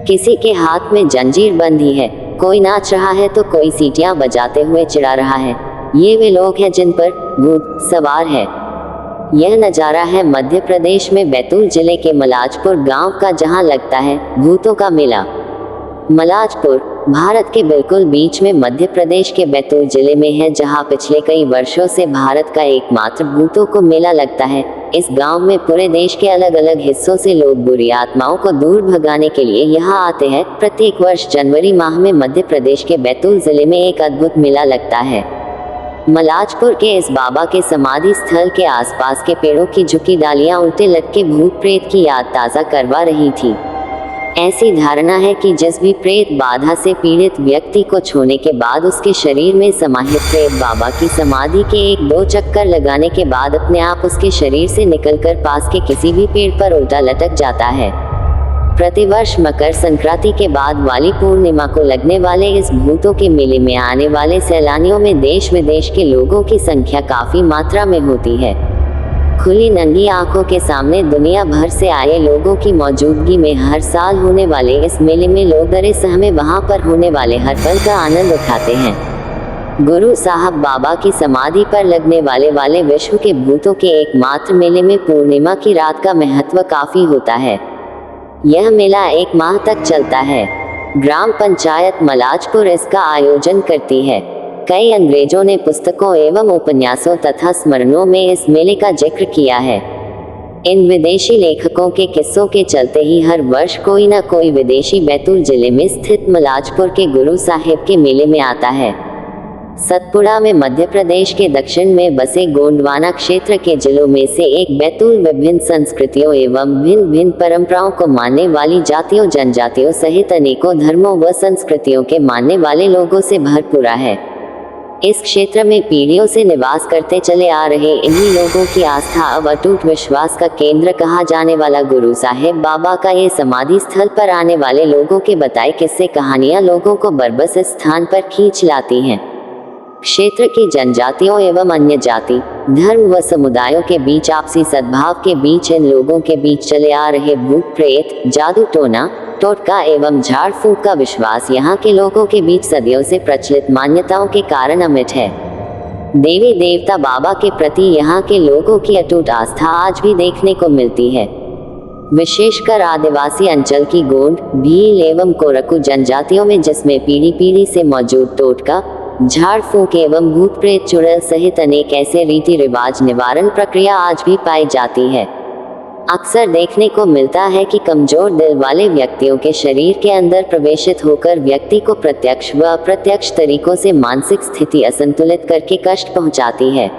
किसी के हाथ में जंजीर बंधी है, कोई नाच रहा है तो कोई सीटियां बजाते हुए चिढ़ा रहा है। ये वे लोग हैं जिन पर भूत सवार है। यह नज़ारा है मध्य प्रदेश में बैतूल जिले के मलाजपुर गांव का, जहां लगता है भूतों का मेला। मलाजपुर भारत के बिल्कुल बीच में मध्य प्रदेश के बैतूल जिले में है, जहां पिछले कई वर्षों से भारत का एकमात्र भूतों को मेला लगता है। इस गांव में पूरे देश के अलग अलग हिस्सों से लोग बुरी आत्माओं को दूर भगाने के लिए यहां आते हैं। प्रत्येक वर्ष जनवरी माह में मध्य प्रदेश के बैतूल जिले में एक अद्भुत मेला लगता है। मलाजपुर के इस बाबा के समाधि स्थल के आसपास के पेड़ों की झुकी डालियां उल्टे लटके भूत प्रेत की याद ताज़ा करवा रही थी। ऐसी धारणा है कि जिस भी प्रेत बाधा से पीड़ित व्यक्ति को छूने के बाद उसके शरीर में समाहित प्रेत बाबा की समाधि के 1-2 चक्कर लगाने के बाद अपने आप उसके शरीर से निकलकर पास के किसी भी पेड़ पर उल्टा लटक जाता है। प्रतिवर्ष मकर संक्रांति के बाद वाली पूर्णिमा को लगने वाले इस भूतों के मेले में आने वाले सैलानियों में देश विदेश के लोगों की संख्या काफी मात्रा में होती है। खुली नंगी आंखों के सामने दुनिया भर से आए लोगों की मौजूदगी में हर साल होने वाले इस मेले में लोग डरे सहमे वहां पर होने वाले हर पल का आनंद उठाते हैं। गुरु साहब बाबा की समाधि पर लगने वाले विश्व के भूतों के एकमात्र मेले में पूर्णिमा की रात का महत्व काफी होता है। यह मेला 1 माह तक चलता है। ग्राम पंचायत मलाजपुर इसका आयोजन करती है। कई अंग्रेजों ने पुस्तकों एवं उपन्यासों तथा स्मरणों में इस मेले का जिक्र किया है। इन विदेशी लेखकों के किस्सों के चलते ही हर वर्ष कोई न कोई विदेशी बैतूल जिले में स्थित मलाजपुर के गुरु साहिब के मेले में आता है। सतपुड़ा में मध्य प्रदेश के दक्षिण में बसे गोंडवाना क्षेत्र के जिलों में से एक बैतूल विभिन्न संस्कृतियों एवं भिन्न भिन्न परंपराओं को मानने वाली जातियों जनजातियों सहित अनेकों धर्मों व संस्कृतियों के मानने वाले लोगों से भरपूरा है। इस क्षेत्र में पीढ़ियों से निवास करते चले आ रहे इन्हीं लोगों की आस्था व अटूट विश्वास का केंद्र कहा जाने वाला गुरु साहिब बाबा का ये समाधि स्थल पर आने वाले लोगों के बताए किस्से कहानियां लोगों को बरबस इस स्थान पर खींच लाती हैं। क्षेत्र की जनजातियों एवं अन्य जाति धर्म व समुदायों के बीच आपसी सद्भाव के बीच इन लोगों के बीच चले आ रहे भूत प्रेत जादू टोना टोटका एवं झाड़ फूंक का विश्वास यहाँ के लोगों के बीच सदियों से प्रचलित मान्यताओं के कारण अमिट है। देवी देवता बाबा के प्रति यहाँ के लोगों की अटूट आस्था आज भी देखने को मिलती है। विशेषकर आदिवासी अंचल की गोंड भील एवं कोरकू जनजातियों में, जिसमें पीढ़ी पीढ़ी से मौजूद टोटका झाड़ फूंक एवं भूत प्रेत चुड़ैल सहित अनेक ऐसे रीति रिवाज निवारण प्रक्रिया आज भी पाई जाती है। अक्सर देखने को मिलता है कि कमजोर दिल वाले व्यक्तियों के शरीर के अंदर प्रवेशित होकर व्यक्ति को प्रत्यक्ष व अप्रत्यक्ष तरीकों से मानसिक स्थिति असंतुलित करके कष्ट पहुंचाती है।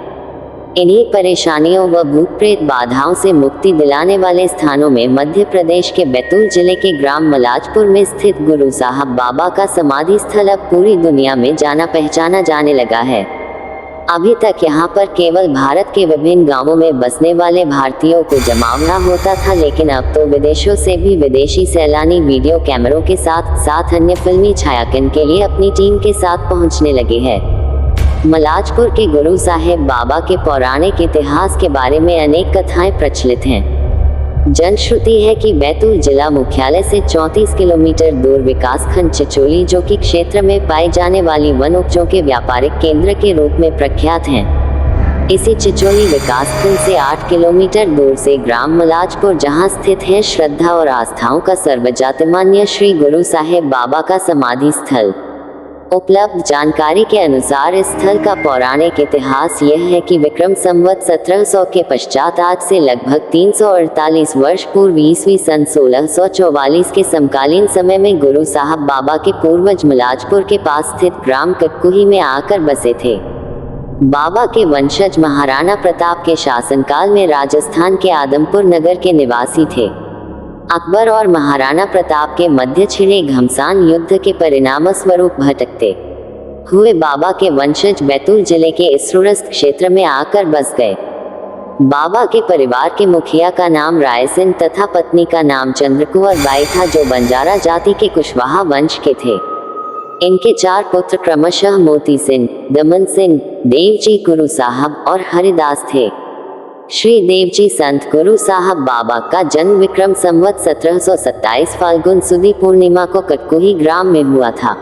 इन्हीं परेशानियों व भूत प्रेत बाधाओं से मुक्ति दिलाने वाले स्थानों में मध्य प्रदेश के बैतूल जिले के ग्राम मलाजपुर में स्थित गुरु साहब बाबा का समाधि स्थल अब पूरी दुनिया में जाना पहचाना जाने लगा है। अभी तक यहाँ पर केवल भारत के विभिन्न गांवों में बसने वाले भारतीयों को जमावड़ा होता था, लेकिन अब तो विदेशों से भी विदेशी सैलानी वीडियो कैमरों के साथ साथ अन्य फिल्मी छायांकन के लिए अपनी टीम के साथ पहुँचने लगे हैं। मलाजपुर के गुरु साहिब बाबा के पौराणिक इतिहास के बारे में अनेक कथाएं प्रचलित हैं। जनश्रुति है कि बैतूल जिला मुख्यालय से 34 किलोमीटर दूर विकासखंड चिचोली, जो कि क्षेत्र में पाई जाने वाली वन उपजों के व्यापारिक केंद्र के रूप में प्रख्यात हैं। इसी चिचोली विकासखंड से 8 किलोमीटर दूर से ग्राम मलाजपुर, जहां स्थित है श्रद्धा और आस्थाओं का सर्वजातिमान्य श्री गुरु साहिब बाबा का समाधि स्थल। उपलब्ध जानकारी के अनुसार इस स्थल का पौराणिक इतिहास यह है कि विक्रम संवत 1700 के पश्चात आज से लगभग 348 वर्ष पूर्व ईस्वी सन 1644 के समकालीन समय में गुरु साहब बाबा के पूर्वज मलाजपुर के पास स्थित ग्राम कटकुही में आकर बसे थे। बाबा के वंशज महाराणा प्रताप के शासनकाल में राजस्थान के आदमपुर नगर के निवासी थे। अकबर और महाराणा प्रताप के मध्य छिड़े घमसान युद्ध के परिणाम स्वरूप भटकते हुए बाबा के वंशज बैतूल जिले के इसरूरस्त क्षेत्र में आकर बस गए। बाबा के परिवार के मुखिया का नाम राय सिंह तथा पत्नी का नाम चंद्रकुंवर बाई था, जो बंजारा जाति के कुशवाहा वंश के थे। इनके 4 पुत्र क्रमशः मोती सिंह, दमन सिंह, देवजी गुरु साहब और हरिदास थे। श्री देवजी संत गुरु साहब बाबा का जन्म विक्रम संवत 1727 फाल्गुन सुदी पूर्णिमा को कटकुही ग्राम में हुआ था।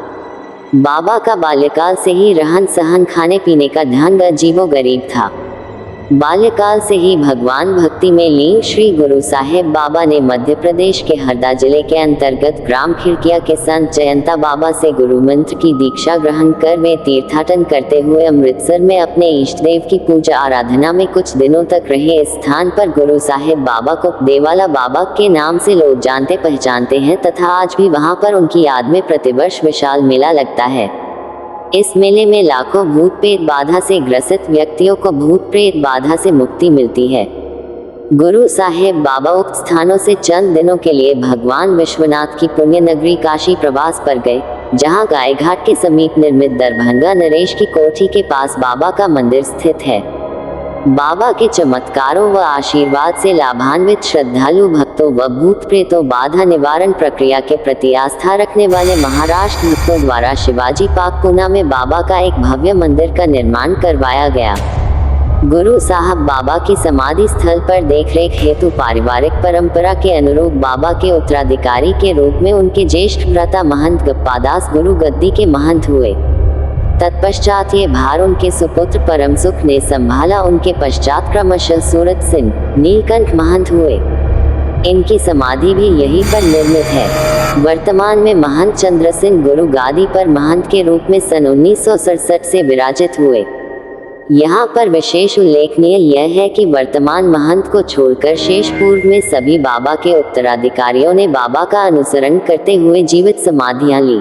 बाबा का बाल्यकाल से ही रहन सहन, खाने पीने का ढंग अजीबो गरीब था। बाल्यकाल से ही भगवान भक्ति में लीन श्री गुरु साहेब बाबा ने मध्य प्रदेश के हरदा जिले के अंतर्गत ग्राम खिड़किया के संत जयंता बाबा से गुरु मंत्र की दीक्षा ग्रहण कर वे तीर्थाटन करते हुए अमृतसर में अपने इष्ट देव की पूजा आराधना में कुछ दिनों तक रहे। इस स्थान पर गुरु साहेब बाबा को देवाला बाबा के नाम से लोग जानते पहचानते हैं तथा आज भी वहां पर उनकी याद में प्रतिवर्ष विशाल मेला लगता है। इस मेले में लाखों भूत प्रेत बाधा से ग्रसित व्यक्तियों को भूत प्रेत बाधा से मुक्ति मिलती है। गुरु साहेब बाबा उक्त स्थानों से चंद दिनों के लिए भगवान विश्वनाथ की पुण्य नगरी काशी प्रवास पर गए, जहां गाय घाट के समीप निर्मित दरभंगा नरेश की कोठी के पास बाबा का मंदिर स्थित है। बाबा के चमत्कारों व आशीर्वाद से लाभान्वित श्रद्धालु भक्तों व भूत प्रेतों बाधा निवारण प्रक्रिया के प्रति आस्था रखने वाले महाराष्ट्र भक्तों द्वारा शिवाजी पार्क पूना में बाबा का एक भव्य मंदिर का निर्माण करवाया गया। गुरु साहब बाबा की समाधि स्थल पर देखरेख हेतु पारिवारिक परंपरा के अनुरूप बाबा के उत्तराधिकारी के रूप में उनके ज्येष्ठ भ्राता महंत गप्पादास गुरु गद्दी के महंत हुए। तत्पश्चात ये भार उनके सुपुत्र परमसुख ने संभाला। उनके पश्चात क्रमशः सूरत सिंह नीलकंठ महंत हुए। इनकी समाधि भी यहीं पर निर्मित है। वर्तमान में महंत चंद्र सिंह गुरु गादी पर महंत के रूप में सन 1967 से विराजित हुए। यहाँ पर विशेष उल्लेखनीय यह है कि वर्तमान महंत को छोड़कर शेष पूर्व में सभी बाबा के उत्तराधिकारियों ने बाबा का अनुसरण करते हुए जीवित समाधियां ली।